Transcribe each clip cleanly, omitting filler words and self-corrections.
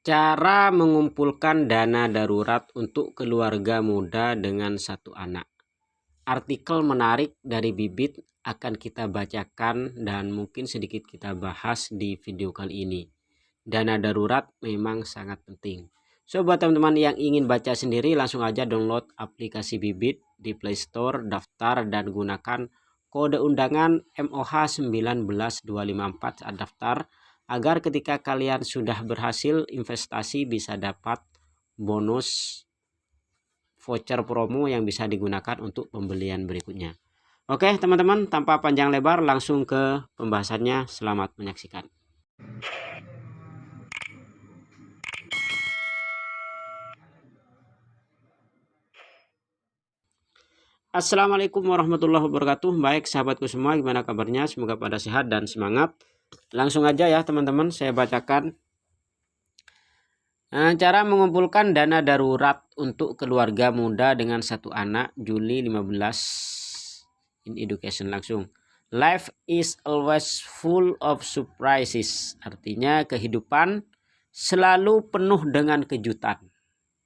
Cara mengumpulkan dana darurat untuk keluarga muda dengan satu anak. Artikel menarik dari Bibit akan kita bacakan dan mungkin sedikit kita bahas di video kali ini. Dana darurat memang sangat penting. So, buat teman-teman yang ingin baca sendiri, langsung aja download aplikasi Bibit di Play Store, daftar dan gunakan kode undangan MOH 19254 saat daftar, agar ketika kalian sudah berhasil investasi bisa dapat bonus voucher promo yang bisa digunakan untuk pembelian berikutnya. Oke teman-teman, tanpa panjang lebar langsung ke pembahasannya. Selamat menyaksikan. Assalamualaikum warahmatullahi wabarakatuh. Baik sahabatku semua, gimana kabarnya? Semoga pada sehat dan semangat. Langsung aja ya teman-teman, saya bacakan. Cara mengumpulkan dana darurat untuk keluarga muda dengan satu anak, Juli 15 in education langsung. Life is always full of surprises. Artinya kehidupan selalu penuh dengan kejutan.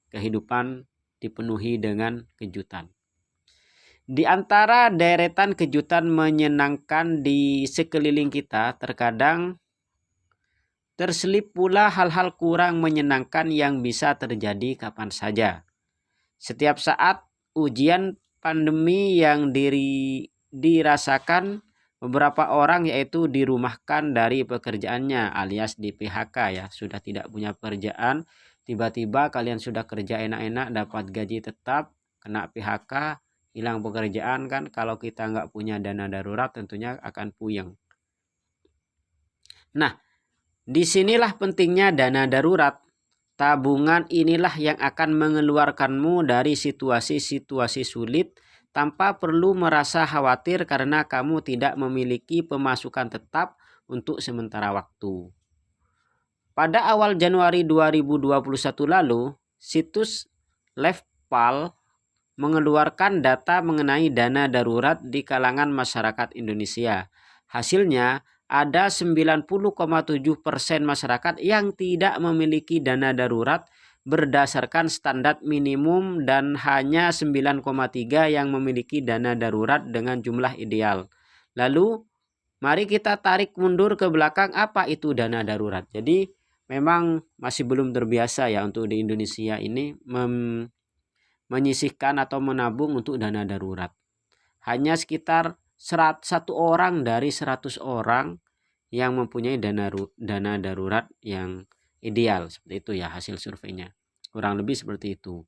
Kehidupan dipenuhi dengan kejutan. Di antara deretan kejutan menyenangkan di sekeliling kita, terkadang terselip pula hal-hal kurang menyenangkan yang bisa terjadi kapan saja. Setiap saat ujian pandemi yang dirasakan beberapa orang, yaitu dirumahkan dari pekerjaannya alias di PHK ya, sudah tidak punya pekerjaan, tiba-tiba kalian sudah kerja enak-enak dapat gaji tetap, kena PHK, hilang pekerjaan kan. Kalau kita nggak punya dana darurat tentunya akan puyeng. Nah, disinilah pentingnya dana darurat. Tabungan inilah yang akan mengeluarkanmu dari situasi-situasi sulit tanpa perlu merasa khawatir karena kamu tidak memiliki pemasukan tetap untuk sementara waktu. Pada awal Januari 2021 lalu, situs Levpal mengeluarkan data mengenai dana darurat di kalangan masyarakat Indonesia. Hasilnya, ada 90,7% masyarakat yang tidak memiliki dana darurat berdasarkan standar minimum dan hanya 9,3% yang memiliki dana darurat dengan jumlah ideal. Lalu, mari kita tarik mundur ke belakang, apa itu dana darurat. Jadi, memang masih belum terbiasa ya untuk di Indonesia ini menyisihkan atau menabung untuk dana darurat. Hanya sekitar 1 orang dari 100 orang yang mempunyai dana darurat yang ideal. Seperti itu ya hasil surveinya. Kurang lebih seperti itu.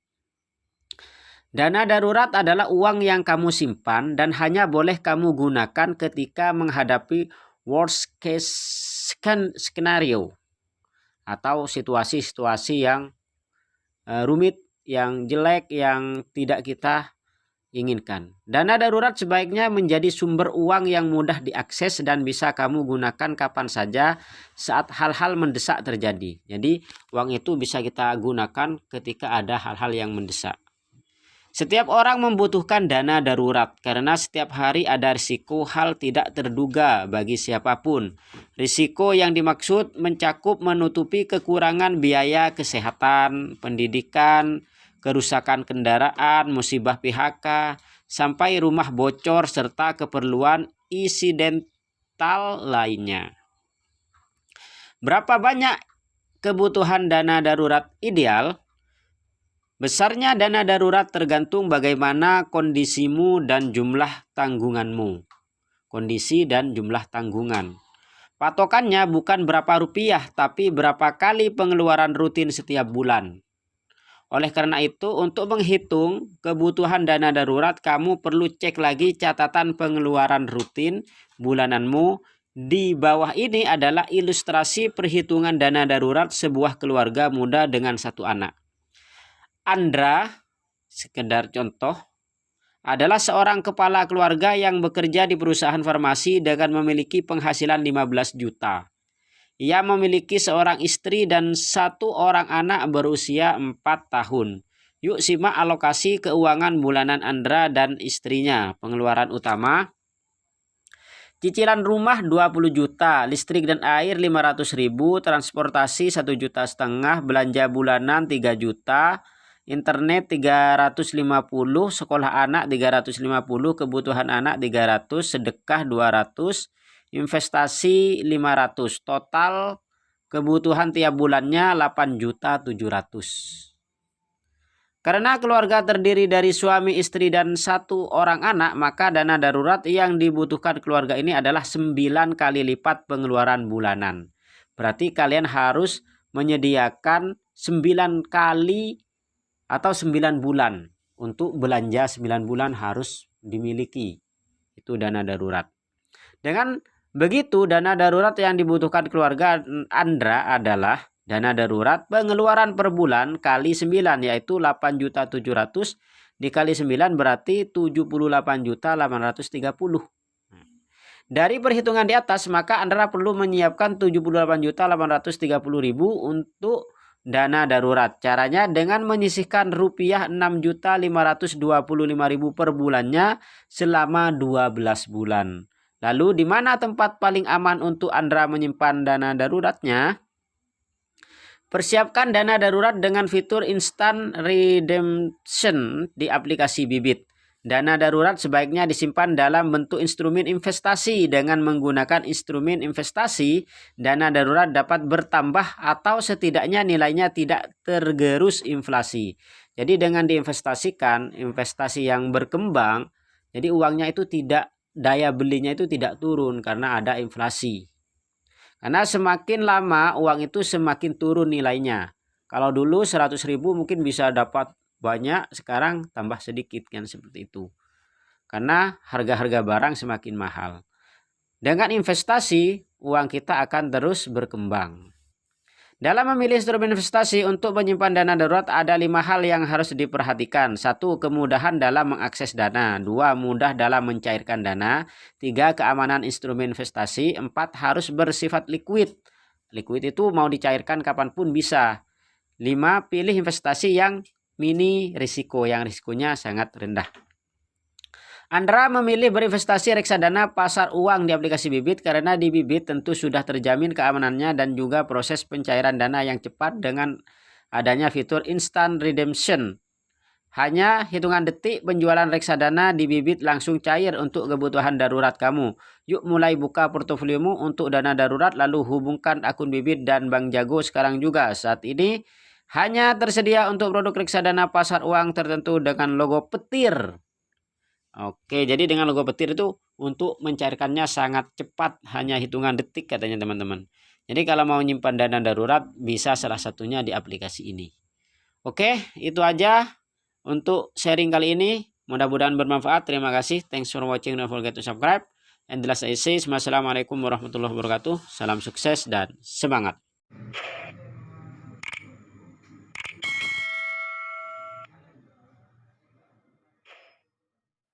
Dana darurat adalah uang yang kamu simpan dan hanya boleh kamu gunakan ketika menghadapi worst case scenario atau situasi-situasi yang rumit, yang jelek, yang tidak kita inginkan. Dana darurat sebaiknya menjadi sumber uang yang mudah diakses dan bisa kamu gunakan kapan saja saat hal-hal mendesak terjadi. Jadi uang itu bisa kita gunakan ketika ada hal-hal yang mendesak. Setiap orang membutuhkan dana darurat karena setiap hari ada risiko hal tidak terduga bagi siapapun. Risiko yang dimaksud mencakup menutupi kekurangan biaya kesehatan, pendidikan, kerusakan kendaraan, musibah PHK, sampai rumah bocor serta keperluan insidental lainnya. Berapa banyak kebutuhan dana darurat ideal? Besarnya dana darurat tergantung bagaimana kondisimu dan jumlah tanggunganmu. Kondisi dan jumlah tanggungan. Patokannya bukan berapa rupiah, tapi berapa kali pengeluaran rutin setiap bulan. Oleh karena itu, untuk menghitung kebutuhan dana darurat, kamu perlu cek lagi catatan pengeluaran rutin bulananmu. Di bawah ini adalah ilustrasi perhitungan dana darurat sebuah keluarga muda dengan satu anak. Andra, sekedar contoh, adalah seorang kepala keluarga yang bekerja di perusahaan farmasi dengan memiliki penghasilan 15 juta. Ia memiliki seorang istri dan 1 orang anak berusia 4 tahun. Yuk simak alokasi keuangan bulanan Andra dan istrinya. Pengeluaran utama, Cicilan rumah 20 juta, listrik dan air 500.000, transportasi 1,5 juta, belanja bulanan 3 juta, internet 350, sekolah anak 350, kebutuhan anak 300, sedekah 200, investasi 500. Total kebutuhan tiap bulannya 8.700.000. Karena keluarga terdiri dari suami, istri, dan 1 orang anak, maka dana darurat yang dibutuhkan keluarga ini adalah 9 kali lipat pengeluaran bulanan. Berarti kalian harus menyediakan 9 kali atau 9 bulan. Untuk belanja 9 bulan harus dimiliki. Itu dana darurat. Dengan begitu, dana darurat yang dibutuhkan keluarga Andra adalah dana darurat pengeluaran per bulan kali 9, yaitu 8.700.000 dikali 9 berarti 78.830.000. Dari perhitungan di atas, maka Andra perlu menyiapkan 78.830.000 untuk dana darurat. Caranya dengan menyisihkan rupiah 6.525.000 per bulannya selama 12 bulan. Lalu di mana tempat paling aman untuk Andra menyimpan dana daruratnya? Persiapkan dana darurat dengan fitur instant redemption di aplikasi Bibit. Dana darurat sebaiknya disimpan dalam bentuk instrumen investasi. Dengan menggunakan instrumen investasi, dana darurat dapat bertambah atau setidaknya nilainya tidak tergerus inflasi. Jadi dengan diinvestasikan, investasi yang berkembang, jadi uangnya itu tidak, daya belinya itu tidak turun karena ada inflasi. Karena semakin lama uang itu semakin turun nilainya. Kalau dulu 100.000 mungkin bisa dapat banyak, sekarang tambah sedikit kan, seperti itu. Karena harga-harga barang semakin mahal. Dengan investasi, uang kita akan terus berkembang. Dalam memilih instrumen investasi untuk menyimpan dana darurat ada 5 hal yang harus diperhatikan. 1. Kemudahan dalam mengakses dana. 2. Mudah dalam mencairkan dana. 3. Keamanan instrumen investasi. 4. Harus bersifat liquid. Liquid itu mau dicairkan kapanpun bisa. 5. Pilih investasi yang mini risiko, yang risikonya sangat rendah. Andra memilih berinvestasi reksadana pasar uang di aplikasi Bibit karena di Bibit tentu sudah terjamin keamanannya dan juga proses pencairan dana yang cepat dengan adanya fitur instant redemption. Hanya hitungan detik penjualan reksadana di Bibit langsung cair untuk kebutuhan darurat kamu. Yuk mulai buka portofoliomu untuk dana darurat, lalu hubungkan akun Bibit dan Bank Jago sekarang juga. Saat ini hanya tersedia untuk produk reksadana pasar uang tertentu dengan logo petir. Oke, jadi dengan logo petir itu untuk mencairkannya sangat cepat, hanya hitungan detik katanya teman-teman. Jadi kalau mau nyimpan dana darurat bisa salah satunya di aplikasi ini. Oke, itu aja untuk sharing kali ini. Mudah-mudahan bermanfaat. Terima kasih. Thanks for watching. Don't forget to subscribe. And the last I say, Assalamualaikum warahmatullahi wabarakatuh. Salam sukses dan semangat.